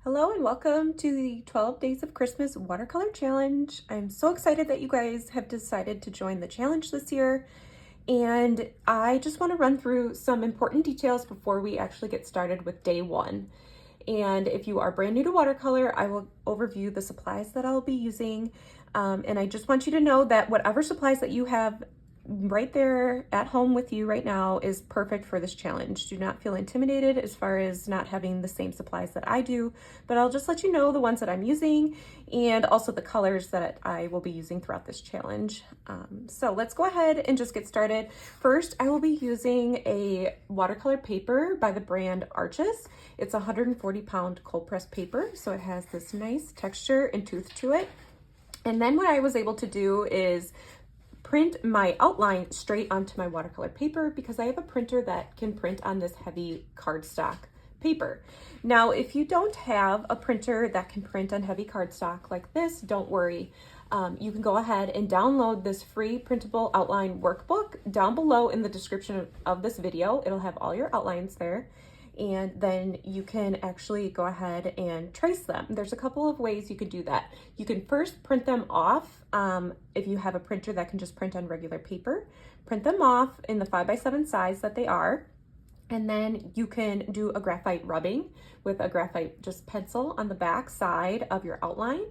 Hello and welcome to the 12 Days of Christmas Watercolor Challenge. I'm so excited that you guys have decided to join the challenge this year. And I just want to run through some important details before we actually get started with day one. And if you are brand new to watercolor, I will overview the supplies that I'll be using. And I just want you to know that whatever supplies that you have right there at home with you right now is perfect for this challenge. Do not feel intimidated as far as not having the same supplies that I do, but I'll just let you know the ones that I'm using and also the colors that I will be using throughout this challenge. So let's go ahead and just get started. First, I will be using a watercolor paper by the brand Arches. It's 140-pound cold press paper, so it has this nice texture and tooth to it. And then what I was able to do is print my outline straight onto my watercolor paper because I have a printer that can print on this heavy cardstock paper. Now, if you don't have a printer that can print on heavy cardstock like this, don't worry. You can go ahead and download this free printable outline workbook down below in the description of this video. It'll have all your outlines there. And then you can actually go ahead and trace them. There's a couple of ways you could do that. You can first print them off. If you have a printer that can just print on regular paper, print them off in the 5x7 size that they are. And then you can do a graphite rubbing with a graphite just pencil on the back side of your outline.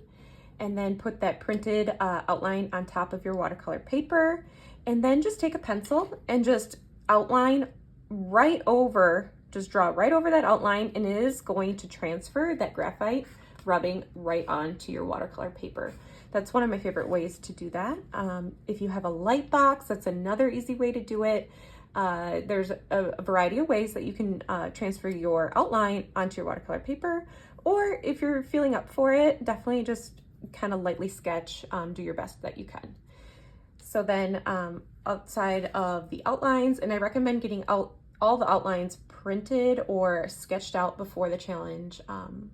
And then put that printed outline on top of your watercolor paper. And then just take a pencil and just outline right over, just draw right over that outline, and it is going to transfer that graphite rubbing right onto your watercolor paper. That's one of my favorite ways to do that. If you have a light box, that's another easy way to do it. There's a variety of ways that you can transfer your outline onto your watercolor paper, or if you're feeling up for it, definitely just kind of lightly sketch, do your best that you can. So then outside of the outlines, and I recommend getting out all the outlines printed or sketched out before the challenge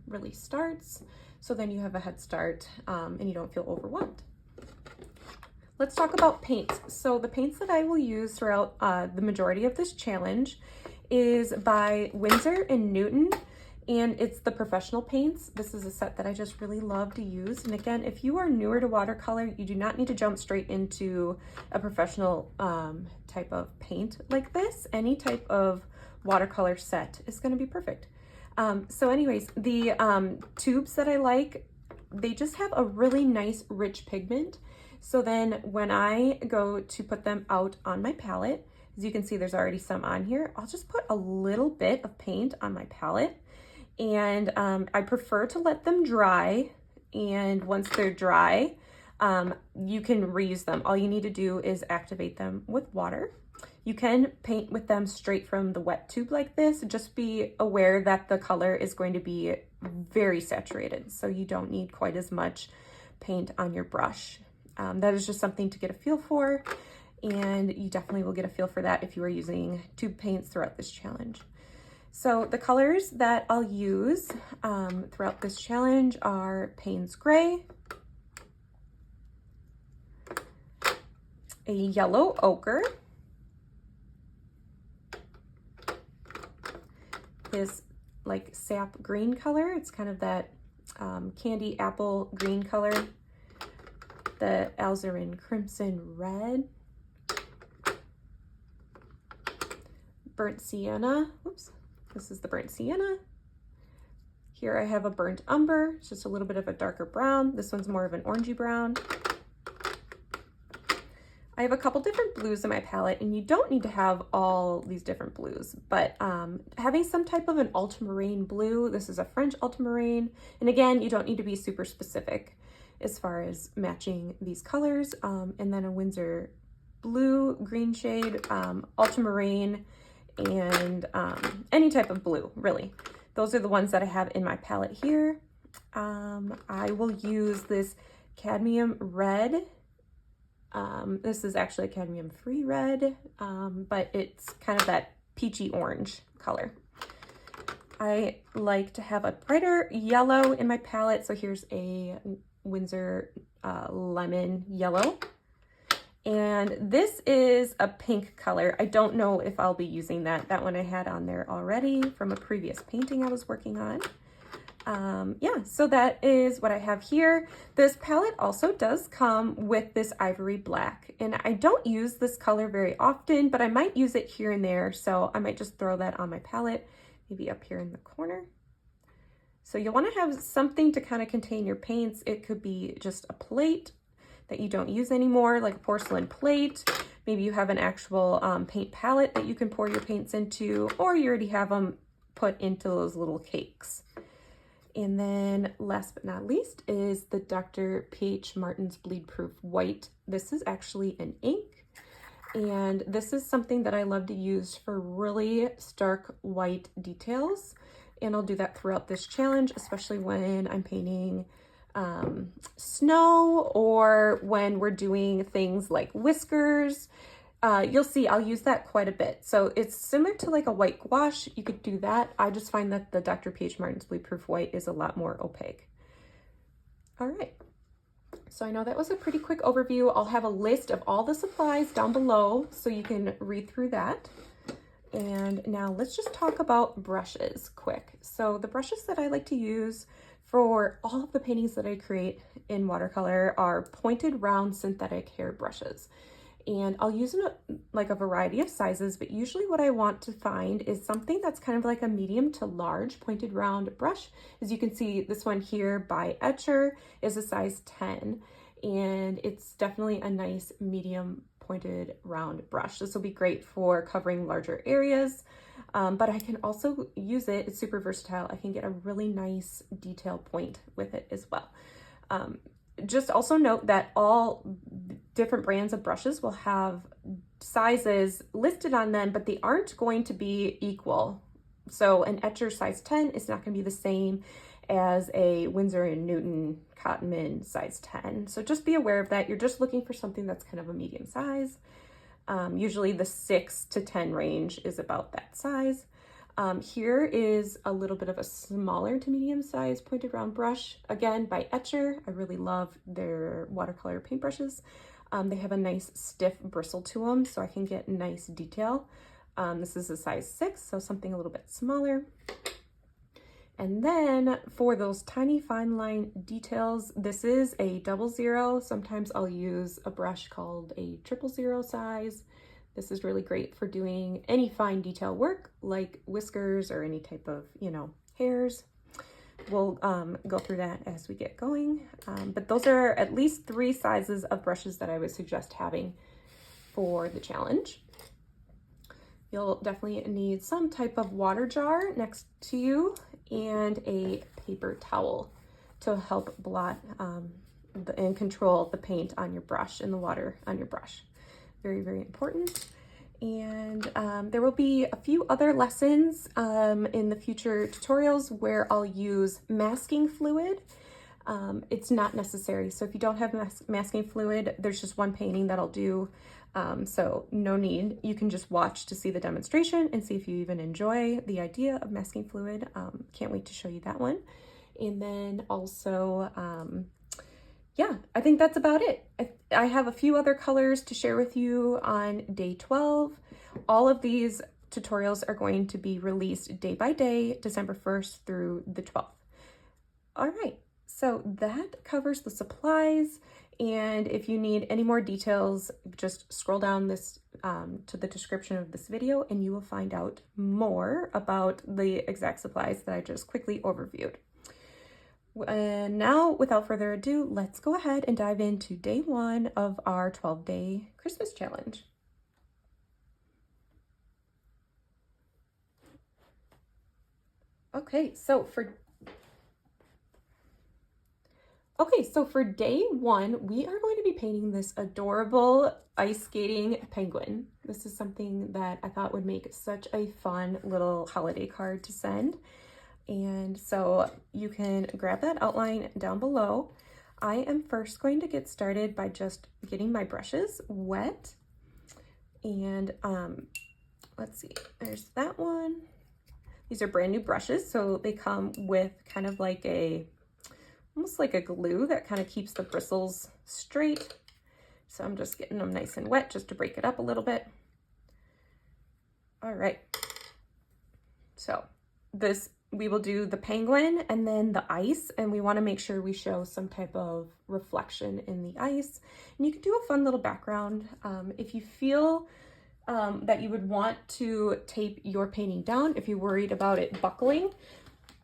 really starts, so then you have a head start and you don't feel overwhelmed. Let's talk about paints. So the paints that I will use throughout the majority of this challenge is by Winsor & Newton, and it's the professional paints. This is a set that I just really love to use. And again, if you are newer to watercolor, you do not need to jump straight into a professional type of paint like this. Any type of watercolor set is gonna be perfect. So anyways, the tubes that I like, they just have a really nice rich pigment. So then when I go to put them out on my palette, as you can see, there's already some on here. I'll just put a little bit of paint on my palette. And I prefer to let them dry, and once they're dry, you can reuse them. All you need to do is activate them with water. You can paint with them straight from the wet tube like this. Just be aware that the color is going to be very saturated, so you don't need quite as much paint on your brush. That is just something to get a feel for, and you definitely will get a feel for that if you are using tube paints throughout this challenge. So the colors that I'll use throughout this challenge are Payne's Gray, a yellow ochre, this like sap green color. It's kind of that candy apple green color, the alizarin crimson red, burnt sienna, whoops. This is the burnt sienna. Here I have a burnt umber. It's just a little bit of a darker brown. This one's more of an orangey brown. I have a couple different blues in my palette, and you don't need to have all these different blues, but having some type of an ultramarine blue. This is a French ultramarine. And again, you don't need to be super specific as far as matching these colors. And then a Winsor blue, green shade, ultramarine, and any type of blue, really. Those are the ones that I have in my palette here. I will use this cadmium red. This is actually a cadmium free red, but it's kind of that peachy orange color. I like to have a brighter yellow in my palette, so here's a Winsor lemon yellow. And this is a pink color. I don't know if I'll be using that. That one I had on there already from a previous painting I was working on. Yeah, so that is what I have here. This palette also does come with this ivory black, and I don't use this color very often, but I might use it here and there, so I might just throw that on my palette, maybe up here in the corner. So you'll want to have something to kind of contain your paints. It could be just a plate that you don't use anymore, like a porcelain plate. Maybe you have an actual paint palette that you can pour your paints into, or you already have them put into those little cakes. And then last but not least is the Dr. P.H. Martin's Bleed Proof White. This is actually an ink, and this is something that I love to use for really stark white details. And I'll do that throughout this challenge, especially when I'm painting snow or when we're doing things like whiskers. You'll see I'll use that quite a bit. So it's similar to like a white gouache. You could do that. I just find that the Dr. P.H. Martin's Bleed Proof White is a lot more opaque. All right. So I know that was a pretty quick overview. I'll have a list of all the supplies down below so you can read through that. And now let's just talk about brushes quick. So the brushes that I like to use for all of the paintings that I create in watercolor are pointed round synthetic hair brushes. And I'll use like a variety of sizes, but usually what I want to find is something that's kind of like a medium to large pointed round brush. As you can see, this one here by Etcher is a size 10, and it's definitely a nice medium pointed round brush. This will be great for covering larger areas, but I can also use it, it's super versatile. I can get a really nice detail point with it as well. Just also note that all different brands of brushes will have sizes listed on them, but they aren't going to be equal. So an Etcher size 10 is not going to be the same as a Winsor & Newton Cottonman size 10. So just be aware of that. You're just looking for something that's kind of a medium size. Usually the 6 to 10 range is about that size. Here is a little bit of a smaller to medium size pointed round brush, again by Etcher. I really love their watercolor paintbrushes. They have a nice stiff bristle to them, so I can get nice detail. This is a size 6, so something a little bit smaller. And then for those tiny fine line details, this is a 00. Sometimes I'll use a brush called a 000 size. This is really great for doing any fine detail work like whiskers or any type of, hairs. We'll go through that as we get going. But those are at least 3 sizes of brushes that I would suggest having for the challenge. You'll definitely need some type of water jar next to you and a paper towel to help blot and control the paint on your brush and the water on your brush. Very, very important. And there will be a few other lessons in the future tutorials where I'll use masking fluid. It's not necessary. So if you don't have masking fluid, there's just one painting that I'll do. So no need. You can just watch to see the demonstration and see if you even enjoy the idea of masking fluid. Can't wait to show you that one. And then also, yeah, I think that's about it. I have a few other colors to share with you on day 12. All of these tutorials are going to be released day by day, December 1st through the 12th. All right, so that covers the supplies. And if you need any more details, just scroll down this to the description of this video and you will find out more about the exact supplies that I just quickly overviewed. And now, without further ado, let's go ahead and dive into day 1 of our 12-day Christmas challenge. Okay, so for day 1, we are going to be painting this adorable ice skating penguin. This is something that I thought would make such a fun little holiday card to send. And so you can grab that outline down below. I am first going to get started by just getting my brushes wet. And let's see, there's that one. These are brand new brushes, so they come with kind of like almost like a glue that kind of keeps the bristles straight. So I'm just getting them nice and wet just to break it up a little bit. All right. So this we will do the penguin and then the ice, and we want to make sure we show some type of reflection in the ice. And you can do a fun little background. If you feel that you would want to tape your painting down, if you're worried about it buckling,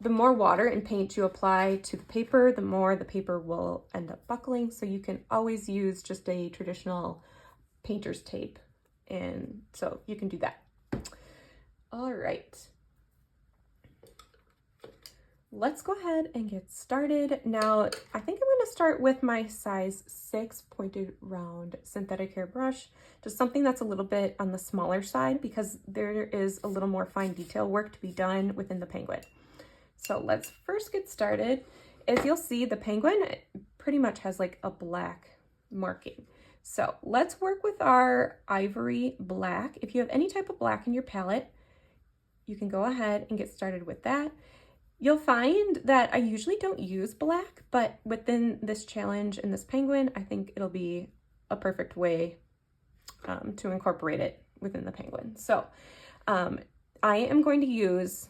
the more water and paint you apply to the paper, the more the paper will end up buckling. So you can always use just a traditional painter's tape. And so you can do that. All right. Let's go ahead and get started. Now, I think I'm going to start with my size 6 pointed round synthetic hair brush, just something that's a little bit on the smaller side because there is a little more fine detail work to be done within the penguin. So let's first get started. As you'll see, the penguin pretty much has like a black marking. So let's work with our ivory black. If you have any type of black in your palette, you can go ahead and get started with that. You'll find that I usually don't use black, but within this challenge and this penguin, I think it'll be a perfect way to incorporate it within the penguin. So I am going to use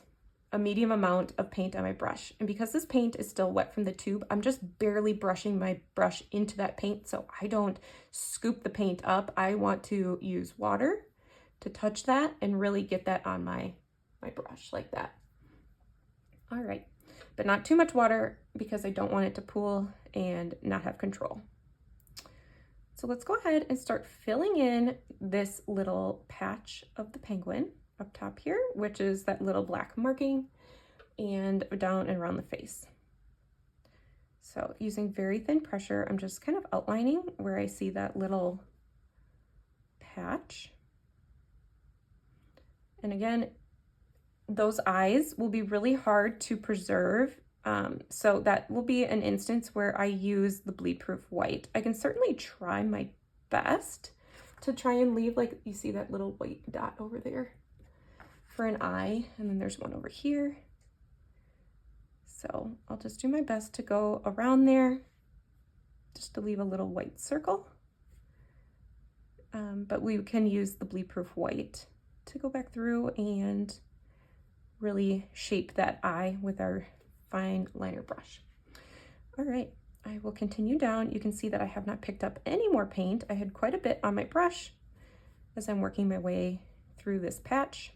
a medium amount of paint on my brush. And because this paint is still wet from the tube, I'm just barely brushing my brush into that paint so I don't scoop the paint up. I want to use water to touch that and really get that on my brush like that. All right, but not too much water because I don't want it to pool and not have control. So let's go ahead and start filling in this little patch of the penguin up top here, which is that little black marking, and down and around the face. So using very thin pressure, I'm just kind of outlining where I see that little patch. And again, those eyes will be really hard to preserve. So that will be an instance where I use the bleed proof white. I can certainly try my best to try and leave, like you see that little white dot over there for an eye, and then there's one over here. So I'll just do my best to go around there just to leave a little white circle. But we can use the bleed proof white to go back through and really shape that eye with our fine liner brush. All right, I will continue down. You can see that I have not picked up any more paint. I had quite a bit on my brush as I'm working my way through this patch.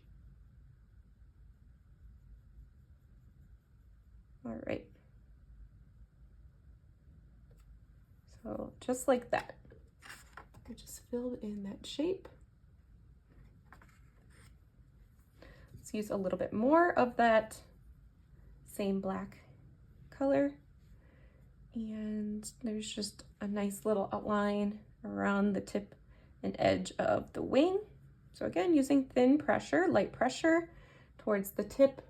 All right. So just like that, I just filled in that shape. Let's use a little bit more of that same black color. And there's just a nice little outline around the tip and edge of the wing. So again, using thin pressure, light pressure towards the tip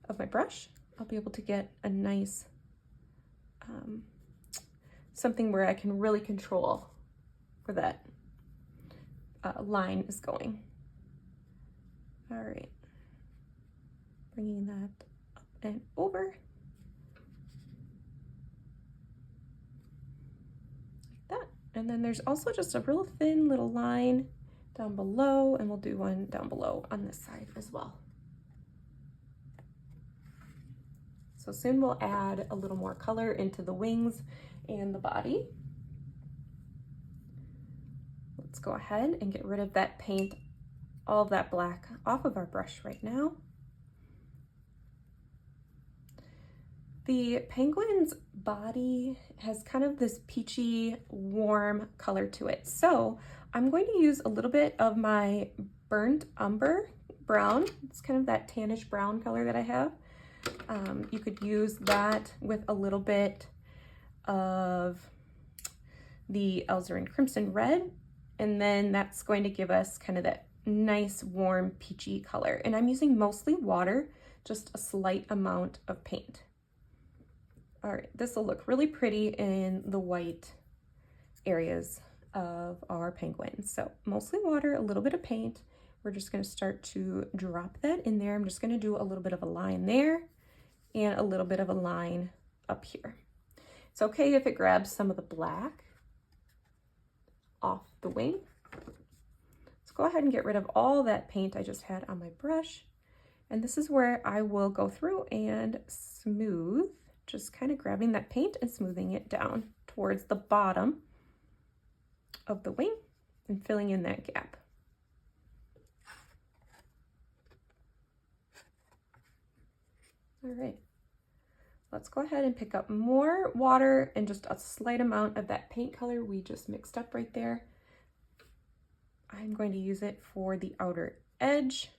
of my brush, I'll be able to get a nice, something where I can really control where that line is going. All right, bringing that up and over. Like that. And then there's also just a real thin little line down below, and we'll do one down below on this side as well. So soon we'll add a little more color into the wings and the body. Let's go ahead and get rid of that paint, all of that black off of our brush right now. The penguin's body has kind of this peachy, warm color to it. So I'm going to use a little bit of my burnt umber brown. It's kind of that tannish brown color that I have. You could use that with a little bit of the alizarin crimson red, and then that's going to give us kind of that nice warm peachy color. And I'm using mostly water, just a slight amount of paint. All right, this will look really pretty in the white areas of our penguin. So mostly water, a little bit of paint. We're just going to start to drop that in there. I'm just going to do a little bit of a line there and a little bit of a line up here. It's okay if it grabs some of the black off the wing. Let's go ahead and get rid of all that paint I just had on my brush. And this is where I will go through and smooth, just kind of grabbing that paint and smoothing it down towards the bottom of the wing and filling in that gap. All right, let's go ahead and pick up more water and just a slight amount of that paint color we just mixed up right there. I'm going to use it for the outer edge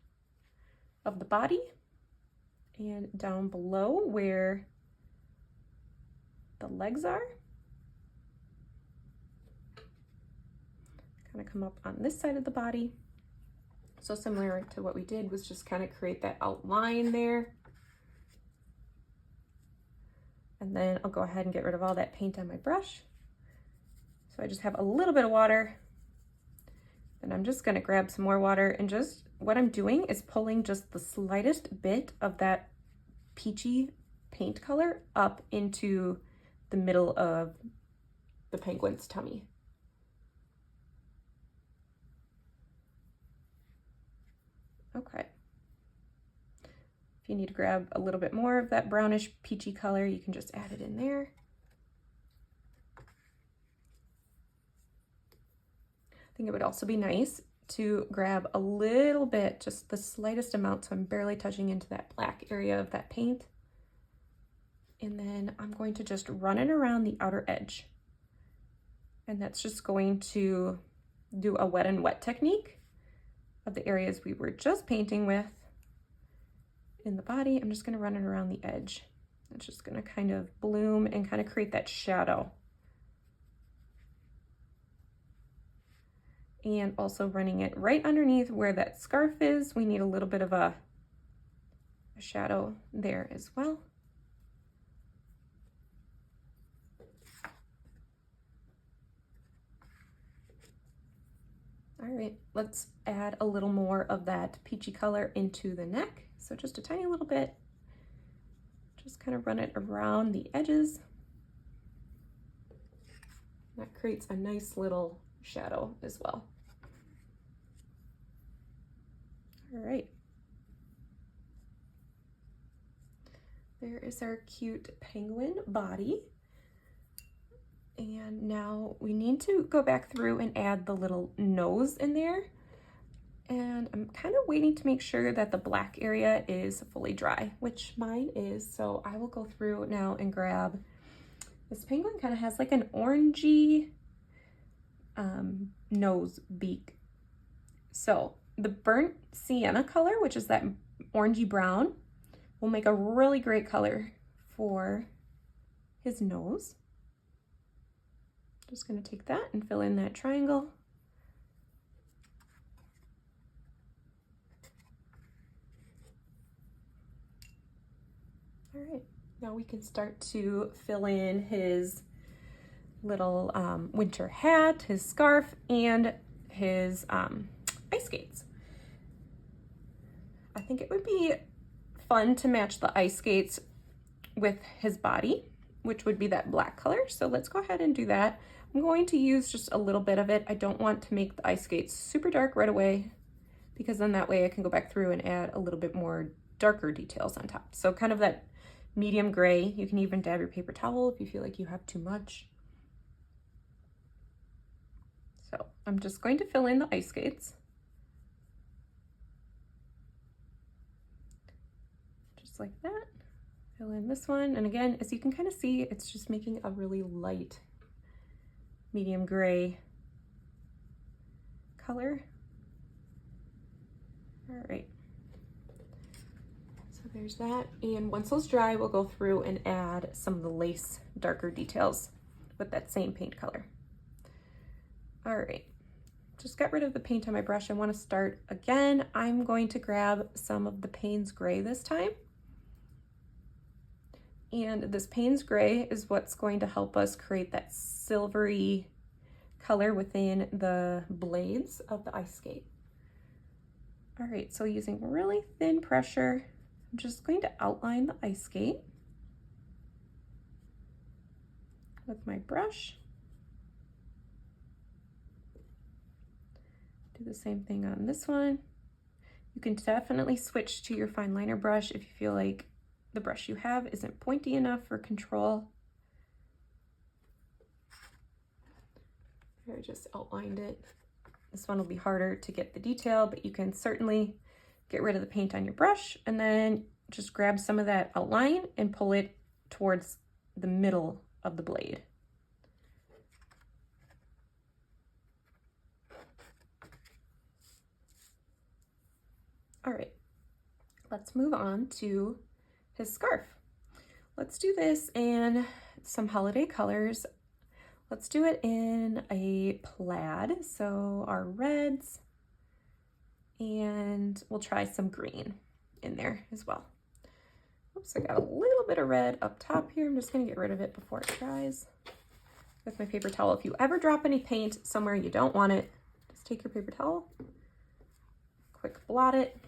of the body and down below where the legs are. Kind of come up on this side of the body. So similar to what we did was just kind of create that outline there. And then I'll go ahead and get rid of all that paint on my brush. So I just have a little bit of water. And I'm just gonna grab some more water, and just what I'm doing is pulling just the slightest bit of that peachy paint color up into the middle of the penguin's tummy. Okay. If you need to grab a little bit more of that brownish peachy color, you can just add it in there. I think it would also be nice to grab a little bit, just the slightest amount, so I'm barely touching into that black area of that paint. And then I'm going to just run it around the outer edge. And that's just going to do a wet and wet technique of the areas we were just painting with. In the body, I'm just going to run it around the edge. It's just going to kind of bloom and kind of create that shadow. And also running it right underneath where that scarf is. We need a little bit of a shadow there as well. All right, let's add a little more of that peachy color into the neck. So just a tiny little bit. Just kind of run it around the edges. That creates a nice little shadow as well. All right. There is our cute penguin body. And now we need to go back through and add the little nose in there. And I'm kind of waiting to make sure that the black area is fully dry, which mine is. So I will go through now and grab, this penguin kind of has like an orangey nose beak. So the burnt sienna color, which is that orangey brown, will make a really great color for his nose. Just going to take that and fill in that triangle. All right, now we can start to fill in his little winter hat, his scarf, and his ice skates. I think it would be fun to match the ice skates with his body, which would be that black color. So let's go ahead and do that. I'm going to use just a little bit of it. I don't want to make the ice skates super dark right away, because then that way I can go back through and add a little bit more darker details on top. So kind of that medium gray. You can even dab your paper towel if you feel like you have too much. So I'm just going to fill in the ice skates. Just like that. Fill in this one. And again, as you can kind of see, it's just making a really light medium gray color. All right. So there's that. And once those dry, we'll go through and add some of the lace darker details with that same paint color. All right. Just got rid of the paint on my brush. I want to start again. I'm going to grab some of the Payne's Gray this time. And this Payne's Gray is what's going to help us create that silvery color within the blades of the ice skate. All right, so using really thin pressure, I'm just going to outline the ice skate with my brush. Do the same thing on this one. You can definitely switch to your fine liner brush if you feel like the brush you have isn't pointy enough for control. I just outlined it. This one will be harder to get the detail, but you can certainly get rid of the paint on your brush and then just grab some of that outline and pull it towards the middle of the blade. All right, let's move on to his scarf. Let's do this in some holiday colors. Let's do it in a plaid, so our reds, and we'll try some green in there as well. Oops, I got a little bit of red up top here. I'm just gonna get rid of it before it dries with my paper towel. If you ever drop any paint somewhere you don't want it, just take your paper towel, quick blot it.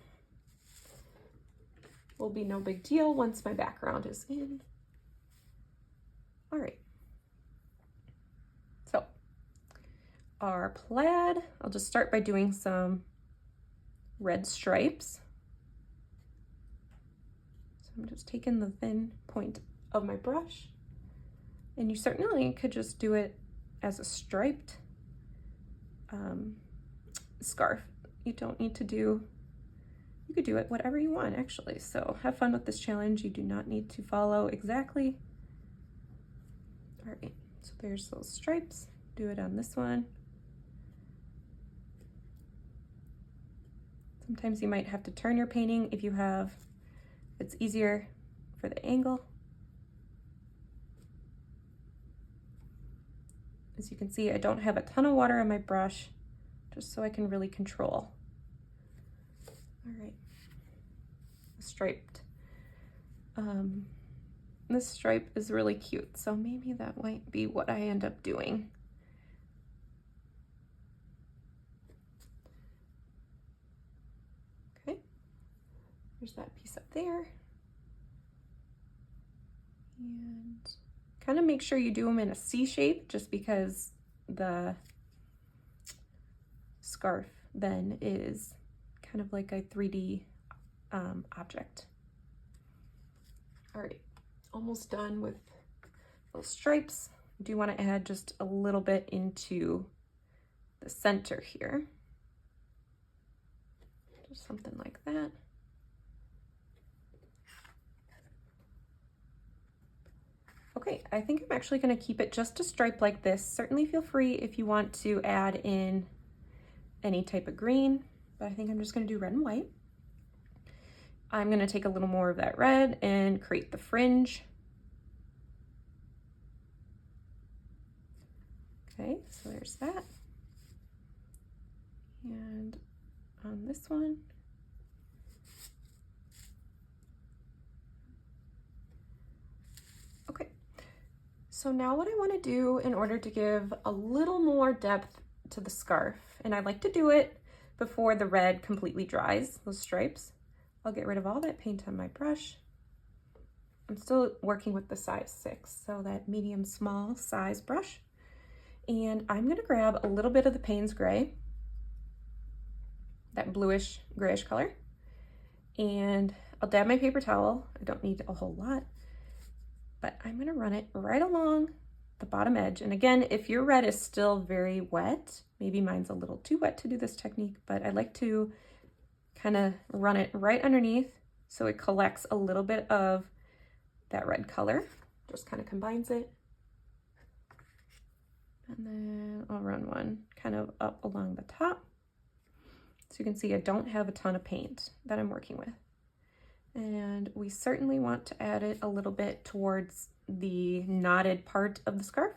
Will be no big deal once my background is in. All right. So our plaid, I'll just start by doing some red stripes. So I'm just taking the thin point of my brush, and you certainly could just do it as a striped scarf. You don't need to do, you could do it whatever you want actually. So have fun with this challenge. You do not need to follow exactly. All right, so there's those stripes. Do it on this one. Sometimes you might have to turn your painting if you have, it's easier for the angle. As you can see, I don't have a ton of water on my brush, just so I can really control. All right, striped. This stripe is really cute, so maybe that might be what I end up doing. Okay, there's that piece up there. And kind of make sure you do them in a C shape, just because the scarf then is kind of like a 3D object. All right, almost done with those stripes. I do want to add just a little bit into the center here. Just something like that. Okay, I think I'm actually going to keep it just a stripe like this. Certainly feel free if you want to add in any type of green, but I think I'm just going to do red and white. I'm going to take a little more of that red and create the fringe. Okay, so there's that. And on this one, okay. So now what I want to do in order to give a little more depth to the scarf, and I like to do it before the red completely dries, those stripes. I'll get rid of all that paint on my brush. I'm still working with the size 6, so that medium small size brush. And I'm gonna grab a little bit of the Payne's Gray, that bluish grayish color, and I'll dab my paper towel. I don't need a whole lot, but I'm gonna run it right along the bottom edge. And again, if your red is still very wet, maybe mine's a little too wet to do this technique, but I like to kind of run it right underneath so it collects a little bit of that red color, just kind of combines it. And then I'll run one kind of up along the top. So you can see I don't have a ton of paint that I'm working with. And we certainly want to add it a little bit towards the knotted part of the scarf.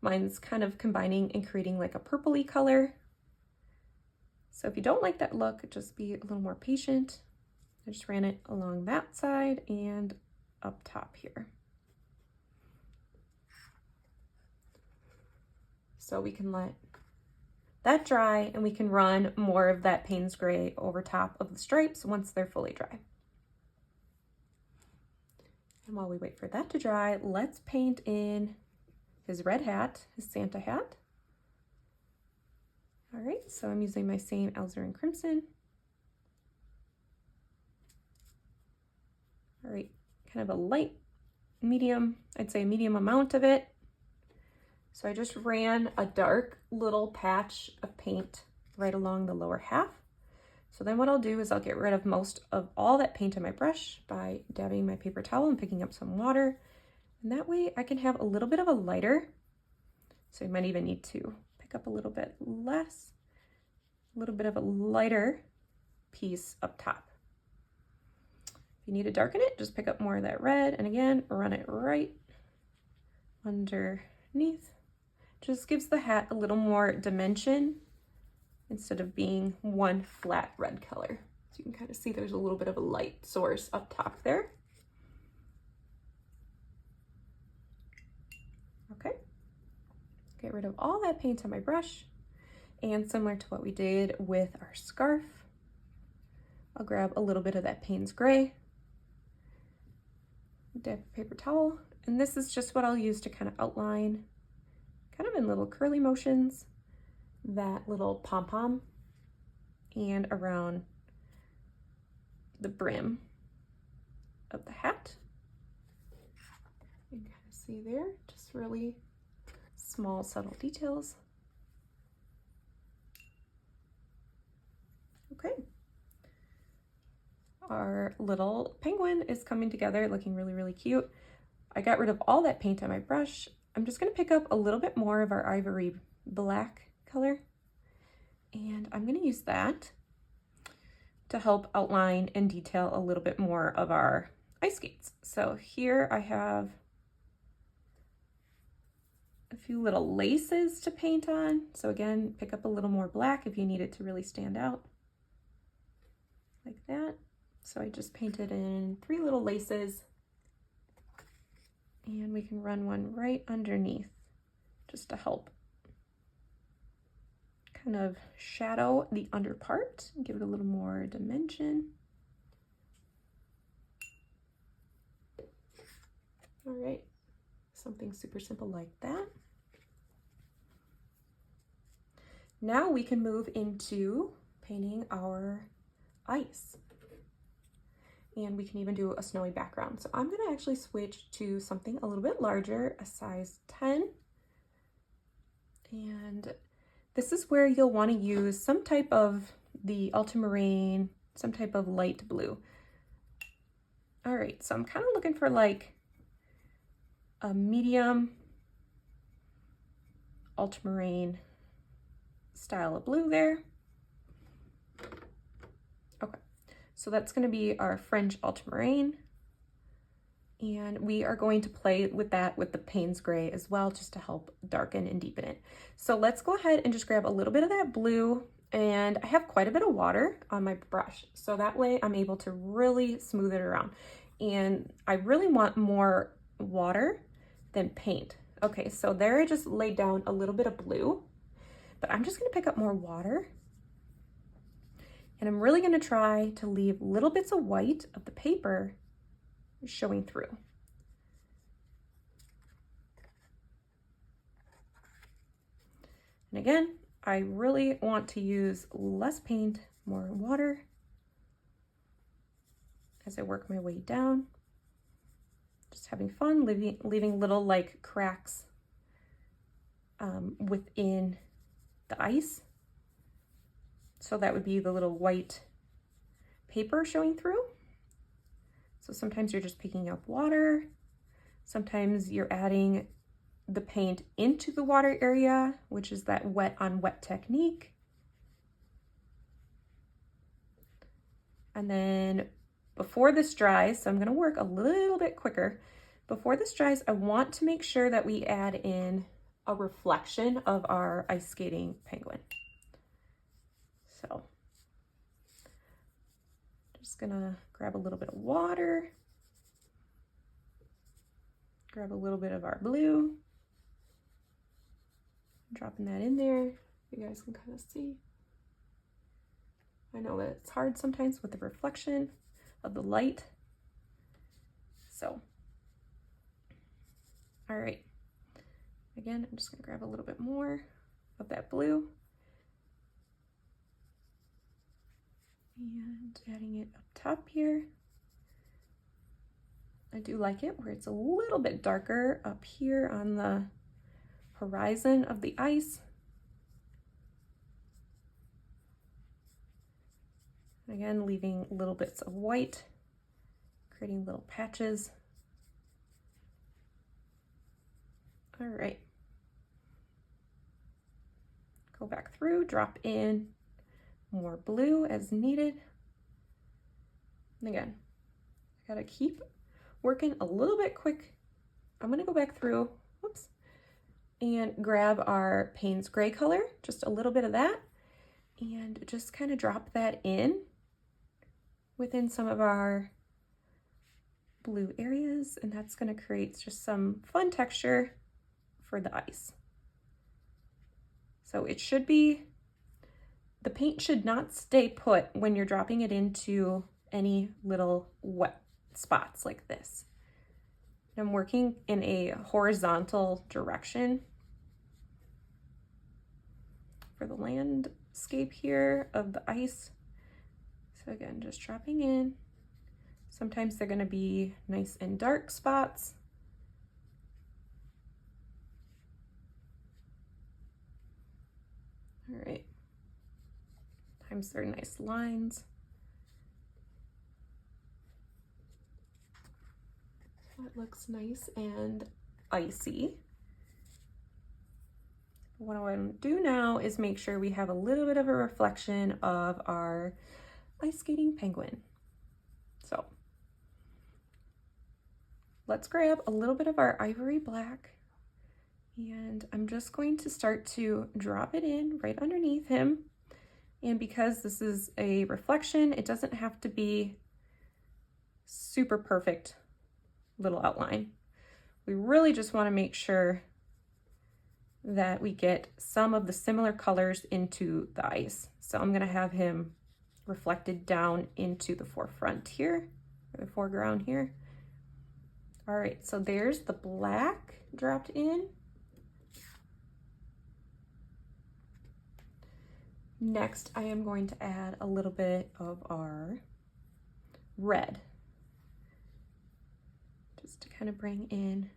Mine's kind of combining and creating like a purpley color. So if you don't like that look, just be a little more patient. I just ran it along that side and up top here. So we can let that dry and we can run more of that Payne's Gray over top of the stripes once they're fully dry. And while we wait for that to dry, let's paint in his red hat, his Santa hat. All right, so I'm using my same alizarin crimson. All right, kind of a light medium, I'd say a medium amount of it. So I just ran a dark little patch of paint right along the lower half. So then what I'll do is I'll get rid of most of all that paint on my brush by dabbing my paper towel and picking up some water. And that way I can have a little bit of a lighter. So you might even need to pick up a little bit less, a little bit of a lighter piece up top. If you need to darken it, just pick up more of that red. And again, run it right underneath. Just gives the hat a little more dimension instead of being one flat red color. So you can kind of see there's a little bit of a light source up top there. Okay, get rid of all that paint on my brush. And similar to what we did with our scarf, I'll grab a little bit of that Payne's Gray, dab a paper towel, and this is just what I'll use to kind of outline, kind of in little curly motions, that little pom-pom and around the brim of the hat. You can kind of see there, just really small, subtle details. Okay. Our little penguin is coming together, looking really, really cute. I got rid of all that paint on my brush. I'm just gonna pick up a little bit more of our ivory black color, and I'm gonna use that to help outline and detail a little bit more of our ice skates. So here I have a few little laces to paint on. So again, pick up a little more black if you need it to really stand out, like that. So I just painted in 3 little laces, and we can run one right underneath just to help kind of shadow the under part and give it a little more dimension. All right, something super simple like that. Now we can move into painting our ice. And we can even do a snowy background. So I'm gonna actually switch to something a little bit larger, a size 10. And this is where you'll wanna use some type of the ultramarine, some type of light blue. All right, so I'm kind of looking for like a medium ultramarine style of blue there. Okay, so that's going to be our French ultramarine, and we are going to play with that with the Payne's Gray as well, just to help darken and deepen it. So let's go ahead and just grab a little bit of that blue, and I have quite a bit of water on my brush, so that way I'm able to really smooth it around. And I really want more water than paint. Okay, so there I just laid down a little bit of blue, but I'm just gonna pick up more water, and I'm really gonna try to leave little bits of white of the paper showing through. And again, I really want to use less paint, more water as I work my way down. Just having fun, leaving little like cracks within the ice. So that would be the little white paper showing through. So sometimes you're just picking up water. Sometimes you're adding the paint into the water area, which is that wet on wet technique. And then before this dries, so I'm gonna work a little bit quicker. Before this dries, I want to make sure that we add in a reflection of our ice skating penguin. So just gonna grab a little bit of water, grab a little bit of our blue, dropping that in there. You guys can kind of see. I know that it's hard sometimes with the reflection of the light. So, all right. Again, I'm just gonna grab a little bit more of that blue. And adding it up top here. I do like it where it's a little bit darker up here on the horizon of the ice. Again, leaving little bits of white, creating little patches. All right. Go back through, drop in more blue as needed. And again, I gotta keep working a little bit quick. I'm gonna go back through, whoops, and grab our Payne's gray color, just a little bit of that, and just kind of drop that in within some of our blue areas, and that's gonna create just some fun texture for the ice. So it should be, the paint should not stay put when you're dropping it into any little wet spots like this. I'm working in a horizontal direction for the landscape here of the ice. So again, just dropping in. Sometimes they're going to be nice and dark spots. All right. Sometimes they're nice lines. So it looks nice and icy. What I want to do now is make sure we have a little bit of a reflection of our ice skating penguin. So let's grab a little bit of our ivory black, and I'm just going to start to drop it in right underneath him. And because this is a reflection, it doesn't have to be super perfect little outline. We really just want to make sure that we get some of the similar colors into the ice. So I'm going to have him reflected down into the forefront here, or the foreground here. All right, so there's the black dropped in. Next, I am going to add a little bit of our red, just to kind of bring in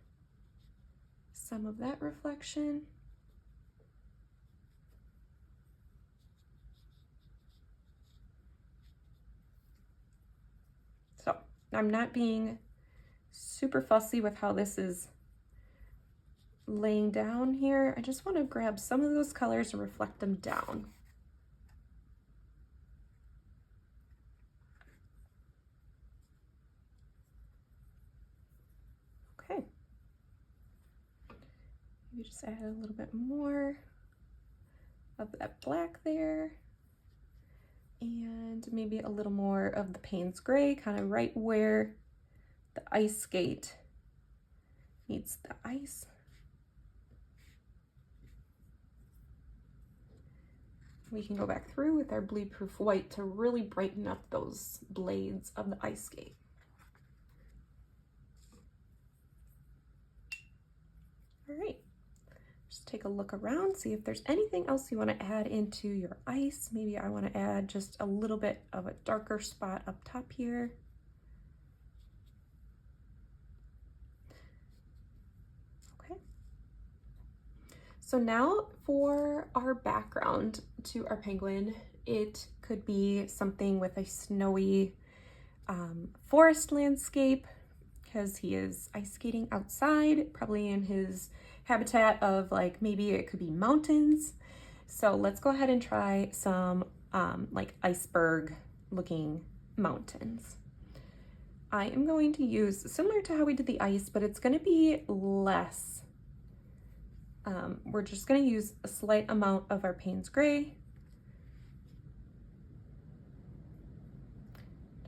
some of that reflection. So I'm not being super fussy with how this is laying down here. I just want to grab some of those colors and reflect them down. Okay. Maybe just add a little bit more of that black there. And maybe a little more of the Payne's gray, kind of right where the ice skate meets the ice. We can go back through with our bleed-proof white to really brighten up those blades of the ice skate. All right. Just take a look around, see if there's anything else you want to add into your ice. Maybe I want to add just a little bit of a darker spot up top here. Okay. So now for our background to our penguin, it could be something with a snowy forest landscape, because he is ice skating outside, probably in his habitat of like, maybe it could be mountains. So let's go ahead and try some like iceberg looking mountains. I am going to use, similar to how we did the ice, but it's going to be less. We're just going to use a slight amount of our Payne's gray.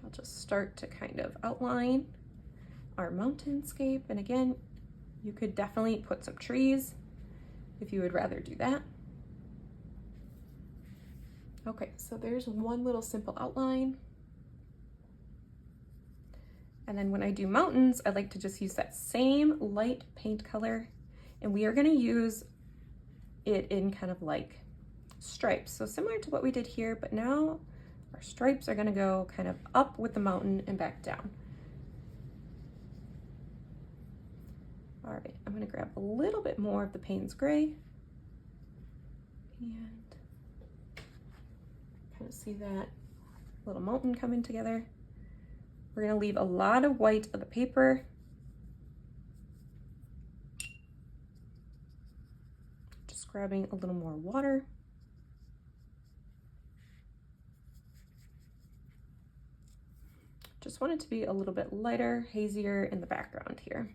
I'll just start to kind of outline our mountainscape. And again, you could definitely put some trees if you would rather do that. Okay, so there's one little simple outline. And then when I do mountains, I like to just use that same light paint color, and we are going to use it in kind of like stripes. So similar to what we did here, but now Our stripes are gonna go kind of up with the mountain and back down. All right, I'm gonna grab a little bit more of the Payne's Gray and kind of see that little mountain coming together. We're gonna leave a lot of white of the paper. Just grabbing a little more water. Just want it to be a little bit lighter, hazier in the background here.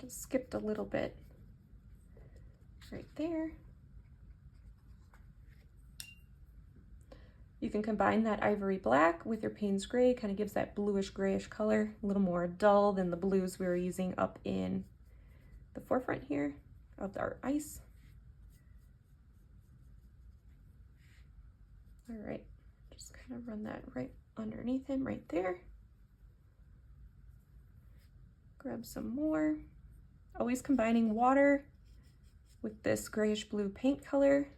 Just skipped a little bit right there. You can combine that ivory black with your Payne's Gray, kind of gives that bluish grayish color, a little more dull than the blues we were using up in the forefront here of our ice. All right, just kind of run that right underneath him right there. Grab some more. Always combining water with this grayish blue paint color,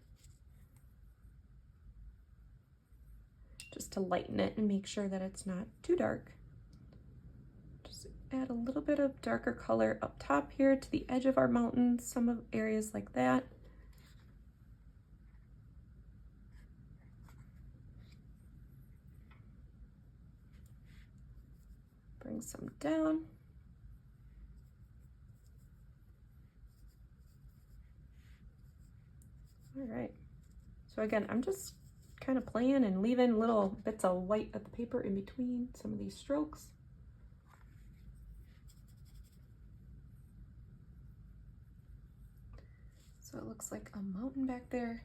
just to lighten it and make sure that it's not too dark. Just add a little bit of darker color up top here to the edge of our mountain, some of areas like that. Bring some down. All right, so again, I'm just kind of playing and leaving little bits of white of the paper in between some of these strokes. So it looks like a mountain back there.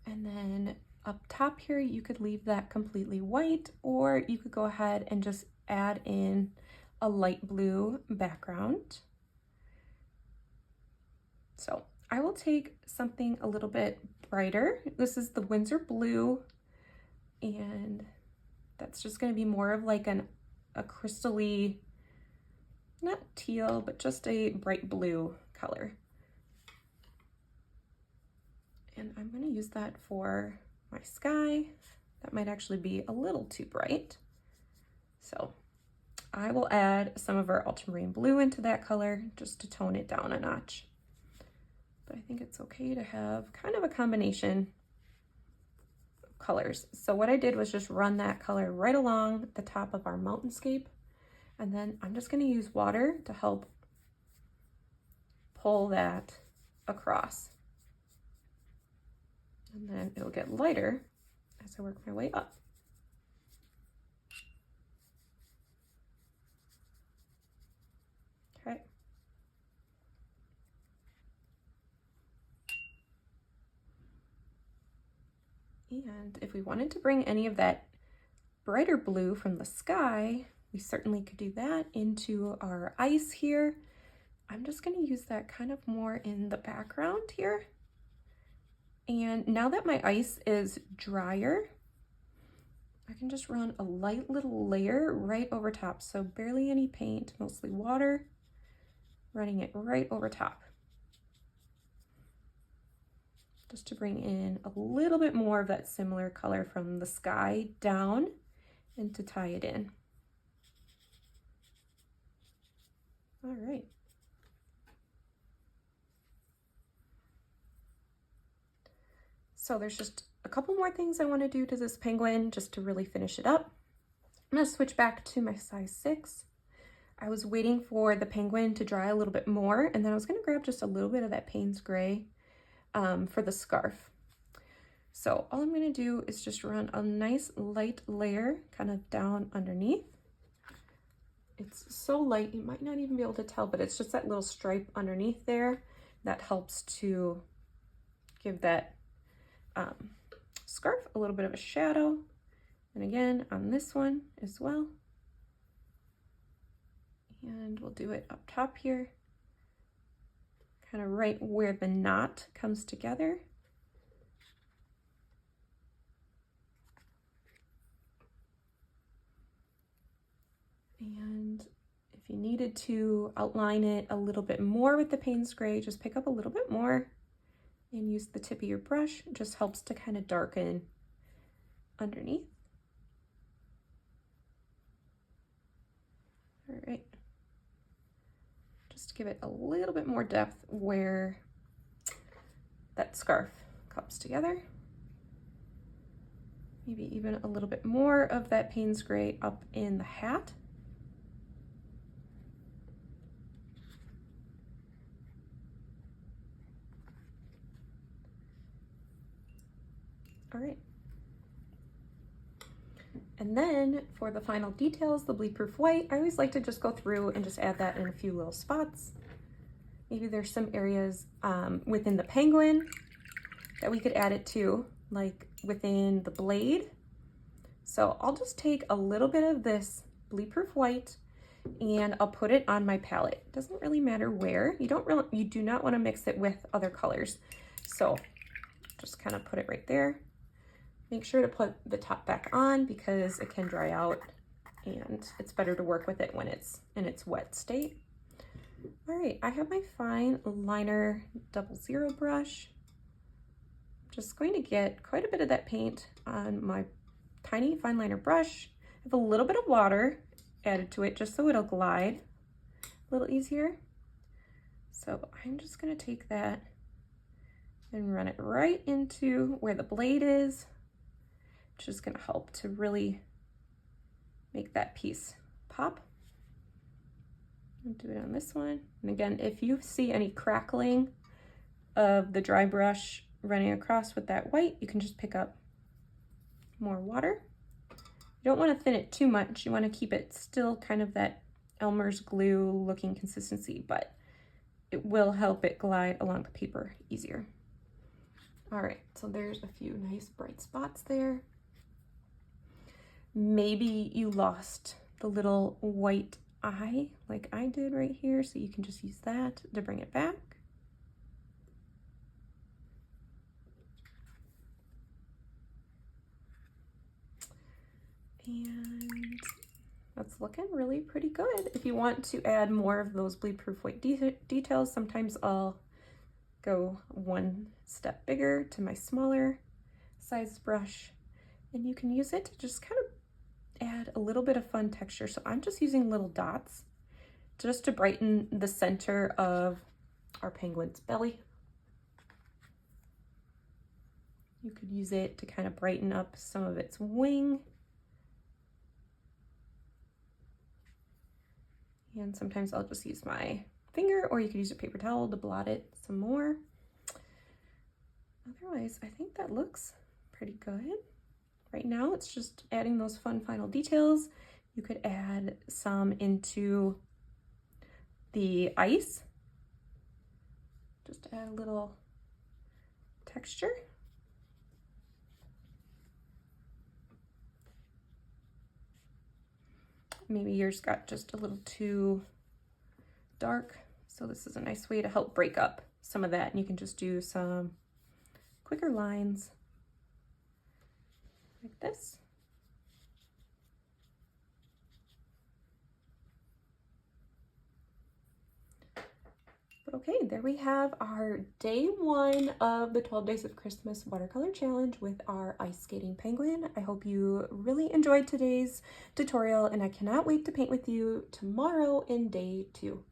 And then up top here, you could leave that completely white, or you could go ahead and just add in a light blue background. So I will take something a little bit brighter. This is the Windsor Blue, and that's just going to be more of like a crystally, not teal, but just a bright blue color. And I'm going to use that for my sky. That might actually be a little too bright. So I will add some of our ultramarine blue into that color just to tone it down a notch. But I think it's okay to have kind of a combination of colors. So what I did was just run that color right along the top of our mountainscape. And then I'm just going to use water to help pull that across. And then it'll get lighter as I work my way up. Okay. And if we wanted to bring any of that brighter blue from the sky, we certainly could do that into our ice here. I'm just going to use that kind of more in the background here. And now that my ice is drier, I can just run a light little layer right over top. So barely any paint, mostly water, running it right over top. Just to bring in a little bit more of that similar color from the sky down and to tie it in. All right. So there's just a couple more things I want to do to this penguin just to really finish it up. I'm going to switch back to my size 6. I was waiting for the penguin to dry a little bit more, and then I was going to grab just a little bit of that Payne's Gray for the scarf. So all I'm going to do is just run a nice light layer kind of down underneath. It's so light you might not even be able to tell, but it's just that little stripe underneath there that helps to give that scarf a little bit of a shadow. And again on this one as well. And we'll do it up top here, kind of right where the knot comes together. And if you needed to outline it a little bit more with the Payne's Gray, just pick up a little bit more and use the tip of your brush. It just helps to kind of darken underneath. All right, just give it a little bit more depth where that scarf comes together. Maybe even a little bit more of that Payne's Gray up in the hat. All right. And then for the final details, the bleed proof white, I always like to just go through and just add that in a few little spots. Maybe there's some areas within the penguin that we could add it to, like within the blade. So I'll just take a little bit of this bleed proof white and I'll put it on my palette. It doesn't really matter where. You do not want to mix it with other colors. So just kind of put it right there. Make sure to put the top back on because it can dry out and it's better to work with it when it's in its wet state. All right, I have my fine liner 00 brush. Just going to get quite a bit of that paint on my tiny fine liner brush. I have a little bit of water added to it just so it'll glide a little easier. So I'm just gonna take that and run it right into where the blade is, which is gonna help to really make that piece pop. I'll do it on this one. And again, if you see any crackling of the dry brush running across with that white, you can just pick up more water. You don't want to thin it too much. You want to keep it still kind of that Elmer's glue looking consistency, but it will help it glide along the paper easier. All right, so there's a few nice bright spots there. Maybe you lost the little white eye like I did right here, so you can just use that to bring it back. And that's looking really pretty good. If you want to add more of those bleed proof white details, sometimes I'll go one step bigger to my smaller size brush, and you can use it to just kind of add a little bit of fun texture. So I'm just using little dots just to brighten the center of our penguin's belly. You could use it to kind of brighten up some of its wing. And sometimes I'll just use my finger, or you could use a paper towel to blot it some more. Otherwise, I think that looks pretty good. Right now, it's just adding those fun final details. You could add some into the ice. Just add a little texture. Maybe yours got just a little too dark, so this is a nice way to help break up some of that, and you can just do some quicker lines like this. But okay, there we have our day 1 of the 12 Days of Christmas Watercolor Challenge with our ice skating penguin. I hope you really enjoyed today's tutorial, and I cannot wait to paint with you tomorrow in day 2.